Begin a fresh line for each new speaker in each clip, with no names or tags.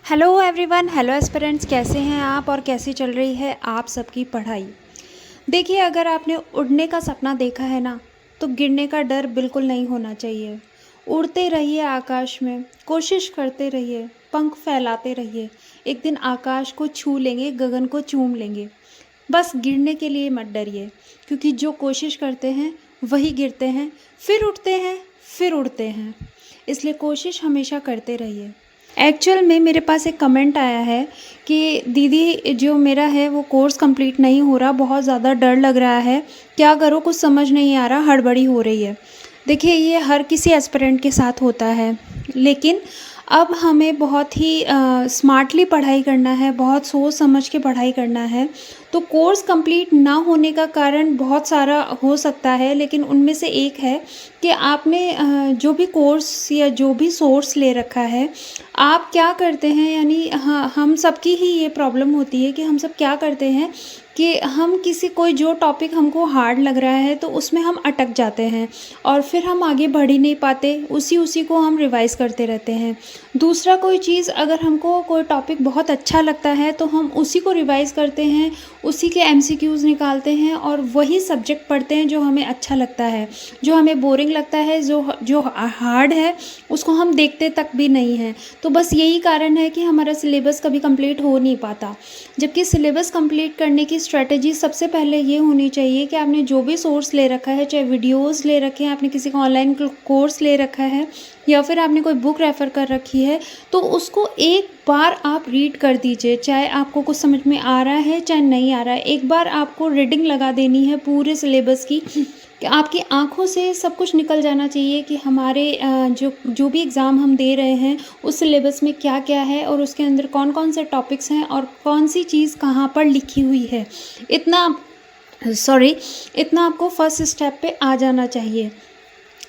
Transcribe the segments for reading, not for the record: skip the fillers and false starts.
Hello everyone, hello aspirants, कैसे हैं आप और कैसी चल रही है आप सबकी पढ़ाई। देखिए, अगर आपने उड़ने का सपना देखा है ना, तो गिरने का डर बिल्कुल नहीं होना चाहिए। उड़ते रहिए आकाश में, कोशिश करते रहिए, पंख फैलाते रहिए। एक दिन आकाश को छू लेंगे, गगन को चूम लेंगे। बस गिरने के लिए मत डरिए, क्योंकि जो कोशिश करते हैं वही गिरते हैं, फिर उठते हैं, फिर उड़ते हैं। इसलिए कोशिश हमेशा करते रहिए। एक्चुअल में मेरे पास एक कमेंट आया है कि दीदी, जो मेरा है वो कोर्स कंप्लीट नहीं हो रहा, बहुत ज़्यादा डर लग रहा है, क्या करूँ, कुछ समझ नहीं आ रहा, हड़बड़ी हो रही है। देखिए, ये हर किसी एस्पिरेंट के साथ होता है, लेकिन अब हमें बहुत ही स्मार्टली पढ़ाई करना है, बहुत सोच समझ के पढ़ाई करना है। तो कोर्स कंप्लीट ना होने का कारण बहुत सारा हो सकता है, लेकिन उनमें से एक है कि आपने जो भी कोर्स या जो भी सोर्स ले रखा है, आप क्या करते हैं, यानी हाँ, हम सबकी ही ये प्रॉब्लम होती है कि हम सब क्या करते हैं कि हम कोई जो टॉपिक हमको हार्ड लग रहा है तो उसमें हम अटक जाते हैं और फिर हम आगे बढ़ ही नहीं पाते, उसी को हम रिवाइज करते रहते हैं। दूसरा, कोई चीज़ अगर हमको कोई टॉपिक बहुत अच्छा लगता है तो हम उसी को रिवाइज करते हैं, उसी के एमसीक्यूज़ निकालते हैं और वही सब्जेक्ट पढ़ते हैं जो हमें अच्छा लगता है। जो हमें बोरिंग लगता है, जो हार्ड है, उसको हम देखते तक भी नहीं हैं। तो बस यही कारण है कि हमारा सिलेबस कभी कंप्लीट हो नहीं पाता। जबकि सिलेबस कंप्लीट करने की स्ट्रेटजी सबसे पहले ये होनी चाहिए कि आपने जो भी सोर्स ले रखा है, चाहे वीडियोस ले रखे हैं, आपने किसी का ऑनलाइन कोर्स ले रखा है या फिर आपने कोई बुक रेफ़र कर रखी है, तो उसको एक बार आप रीड कर दीजिए। चाहे आपको कुछ समझ में आ रहा है, चाहे नहीं आ रहा है, एक बार आपको रीडिंग लगा देनी है पूरे सिलेबस की, कि आपकी आँखों से सब कुछ निकल जाना चाहिए कि हमारे जो भी एग्ज़ाम हम दे रहे हैं, उस सिलेबस में क्या-क्या है और उसके अंदर कौन-कौन से टॉपिक्स हैं और कौन-सी चीज़ कहाँ पर लिखी हुई है। इतना इतना आपको फर्स्ट स्टेप पे आ जाना चाहिए।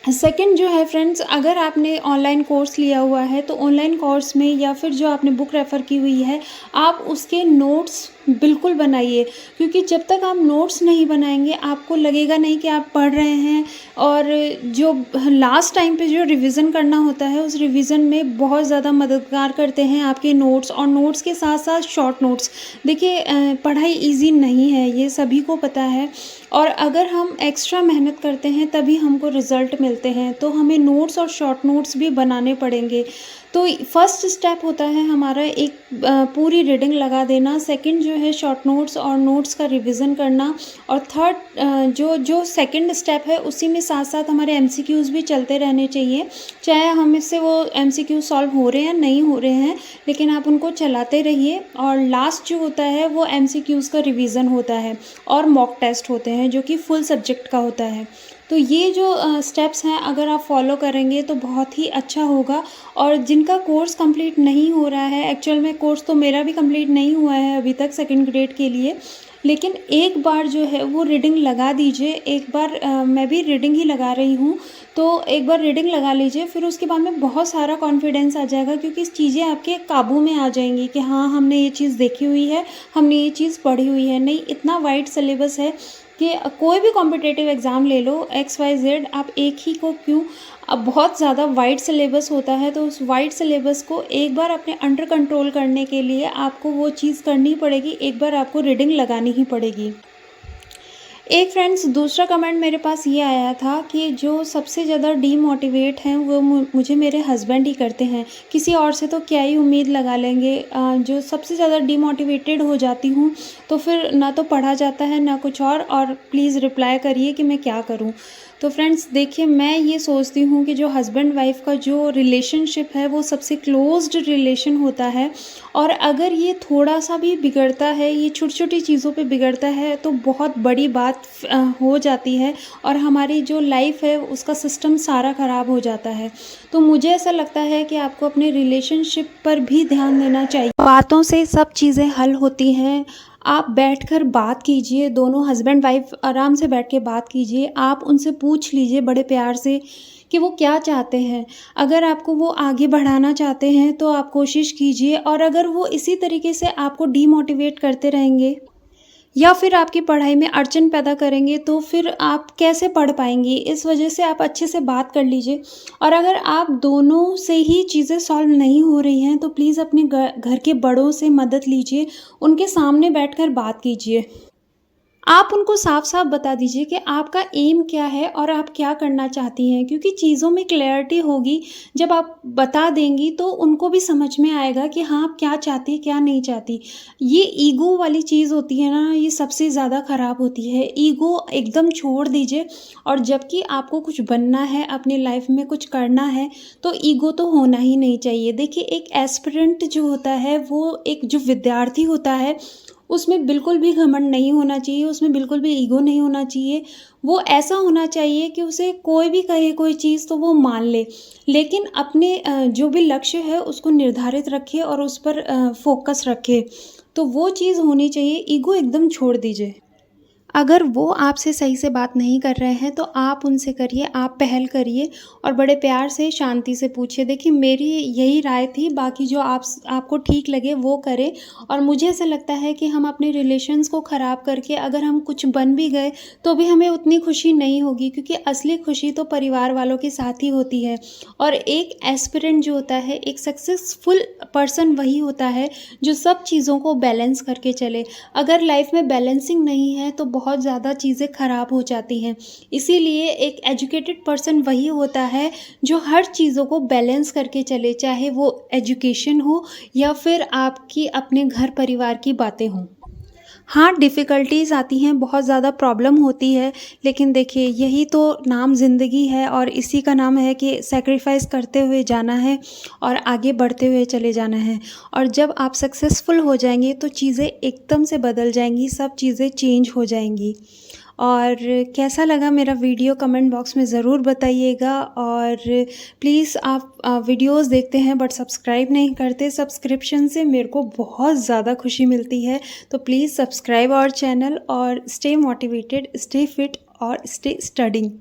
सेकंड जो है फ्रेंड्स, अगर आपने ऑनलाइन कोर्स लिया हुआ है तो ऑनलाइन कोर्स में या फिर जो आपने बुक रेफ़र की हुई है, आप उसके नोट्स बिल्कुल बनाइए, क्योंकि जब तक आप नोट्स नहीं बनाएंगे आपको लगेगा नहीं कि आप पढ़ रहे हैं। और जो लास्ट टाइम पे जो रिवीजन करना होता है, उस रिवीजन में बहुत ज़्यादा मददगार करते हैं आपके नोट्स, और नोट्स के साथ साथ शॉर्ट नोट्स। देखिए, पढ़ाई इजी नहीं है, ये सभी को पता है, और अगर हम एक्स्ट्रा मेहनत करते हैं तभी हमको रिज़ल्ट मिलते हैं, तो हमें नोट्स और शॉर्ट नोट्स भी बनाने पड़ेंगे। तो फर्स्ट स्टेप होता है हमारा एक पूरी रीडिंग लगा देना, सेकंड जो है शॉर्ट नोट्स और नोट्स का रिवीजन करना, और थर्ड जो सेकंड स्टेप है उसी में साथ साथ हमारे एमसीक्यूज़ भी चलते रहने चाहिए। चाहे हम इससे वो एमसीक्यू सॉल्व हो रहे हैं नहीं हो रहे हैं, लेकिन आप उनको चलाते रहिए। और लास्ट जो होता है वो एमसीक्यूज़ का रिवीजन होता है और मॉक टेस्ट होते हैं, जो कि फुल सब्जेक्ट का होता है। तो ये जो स्टेप्स हैं, अगर आप फॉलो करेंगे तो बहुत ही अच्छा होगा। और जिनका कोर्स कंप्लीट नहीं हो रहा है, एक्चुअल में कोर्स तो मेरा भी कंप्लीट नहीं हुआ है अभी तक सेकंड ग्रेड के लिए, लेकिन एक बार जो है वो रीडिंग लगा दीजिए। एक बार मैं भी रीडिंग ही लगा रही हूँ, तो एक बार रीडिंग लगा लीजिए, फिर उसके बाद में बहुत सारा कॉन्फिडेंस आ जाएगा, क्योंकि इस चीज़ें आपके काबू में आ जाएंगी कि हाँ, हमने ये चीज़ देखी हुई है, हमने ये चीज़ पढ़ी हुई है। नहीं, इतना वाइड सिलेबस है कि कोई भी कॉम्पिटिटिव एग्ज़ाम ले लो, एक्स वाई जेड, आप एक ही को क्यों, अब बहुत ज़्यादा वाइड सिलेबस होता है, तो उस वाइड सिलेबस को एक बार अपने अंडर कंट्रोल करने के लिए आपको वो चीज़ करनी पड़ेगी, एक बार आपको रीडिंग लगानी ही पड़ेगी। एक फ्रेंड्स, दूसरा कमेंट मेरे पास ये आया था कि जो सबसे ज़्यादा डीमोटिवेट हैं वो मुझे मेरे हस्बैंड ही करते हैं, किसी और से तो क्या ही उम्मीद लगा लेंगे। जो सबसे ज़्यादा डीमोटिवेटेड हो जाती हूँ, तो फिर ना तो पढ़ा जाता है ना कुछ और प्लीज़ रिप्लाई करिए कि मैं क्या करूँ। तो फ्रेंड्स देखिए, मैं ये सोचती हूँ कि जो हस्बैंड वाइफ़ का जो रिलेशनशिप है वो सबसे क्लोज्ड रिलेशन होता है, और अगर ये थोड़ा-सा भी बिगड़ता है, ये छोटी-छोटी चीज़ों पे बिगड़ता है, तो बहुत बड़ी बात हो जाती है और हमारी जो लाइफ़ है उसका सिस्टम सारा ख़राब हो जाता है। तो मुझे ऐसा लगता है कि आपको अपने रिलेशनशिप पर भी ध्यान देना चाहिए। बातों से सब चीज़ें हल होती हैं। आप बैठकर बात कीजिए, दोनों हस्बैंड वाइफ़ आराम से बैठ के बात कीजिए। आप उनसे पूछ लीजिए बड़े प्यार से कि वो क्या चाहते हैं। अगर आपको वो आगे बढ़ाना चाहते हैं तो आप कोशिश कीजिए, और अगर वो इसी तरीके से आपको डीमोटिवेट करते रहेंगे या फिर आपकी पढ़ाई में अड़चन पैदा करेंगे, तो फिर आप कैसे पढ़ पाएँगी? इस वजह से आप अच्छे से बात कर लीजिए। और अगर आप दोनों से ही चीज़ें सॉल्व नहीं हो रही हैं, तो प्लीज़ अपने घर के बड़ों से मदद लीजिए, उनके सामने बैठकर बात कीजिए। आप उनको साफ-साफ बता दीजिए कि आपका एम क्या है और आप क्या करना चाहती हैं, क्योंकि चीज़ों में क्लैरिटी होगी। जब आप बता देंगी तो उनको भी समझ में आएगा कि हाँ, आप क्या चाहती हैं, क्या नहीं चाहती। ये ईगो वाली चीज़ होती है ना, ये सबसे ज़्यादा ख़राब होती है। ईगो एकदम छोड़ दीजिए, और जबकि आपको कुछ बनना है, अपनी लाइफ़ में कुछ करना है, तो ईगो तो होना ही नहीं चाहिए। देखिए, एक एस्पिरेंट जो होता है, वो एक जो विद्यार्थी होता है, उसमें बिल्कुल भी घमंड नहीं होना चाहिए, उसमें बिल्कुल भी ईगो नहीं होना चाहिए। वो ऐसा होना चाहिए कि उसे कोई भी कहे कोई चीज़ तो वो मान ले। लेकिन अपने जो भी लक्ष्य है उसको निर्धारित रखे और उस पर फ़ोकस रखे। तो वो चीज़ होनी चाहिए, ईगो एकदम छोड़ दीजिए। अगर वो आपसे सही से बात नहीं कर रहे हैं, तो आप उनसे करिए, आप पहल करिए और बड़े प्यार से, शांति से पूछिए। देखिए, मेरी यही राय थी, बाकी जो आपको ठीक लगे वो करें। और मुझे ऐसा लगता है कि हम अपने रिलेशंस को ख़राब करके अगर हम कुछ बन भी गए, तो भी हमें उतनी खुशी नहीं होगी, क्योंकि असली खुशी तो परिवार वालों के साथ ही होती है। और एक एस्पिरेंट जो होता है, एक सक्सेसफुल पर्सन वही होता है, जो सब चीज़ों को बैलेंस करके चले। अगर लाइफ में बैलेंसिंग नहीं है, तो बहुत ज़्यादा चीज़ें ख़राब हो जाती हैं। इसीलिए एक एजुकेटेड पर्सन वही होता है जो हर चीज़ों को बैलेंस करके चले, चाहे वो एजुकेशन हो या फिर आपकी अपने घर परिवार की बातें हों। हाँ, डिफ़िकल्टीज़ आती हैं, बहुत ज़्यादा प्रॉब्लम होती है, लेकिन देखिए, यही तो नाम ज़िंदगी है और इसी का नाम है कि सैक्रिफ़ाइस करते हुए जाना है और आगे बढ़ते हुए चले जाना है। और जब आप सक्सेसफुल हो जाएँगे, तो चीज़ें एकदम से बदल जाएँगी, सब चीज़ें चेंज हो जाएँगी। और कैसा लगा मेरा वीडियो, कमेंट बॉक्स में ज़रूर बताइएगा। और प्लीज़, आप वीडियोज़ देखते हैं बट सब्सक्राइब नहीं करते। सब्सक्रिप्शन से मेरे को बहुत ज़्यादा खुशी मिलती है। तो प्लीज़ सब्सक्राइब आवर चैनल और स्टे मोटिवेटेड, स्टे फिट और स्टे स्टडिंग।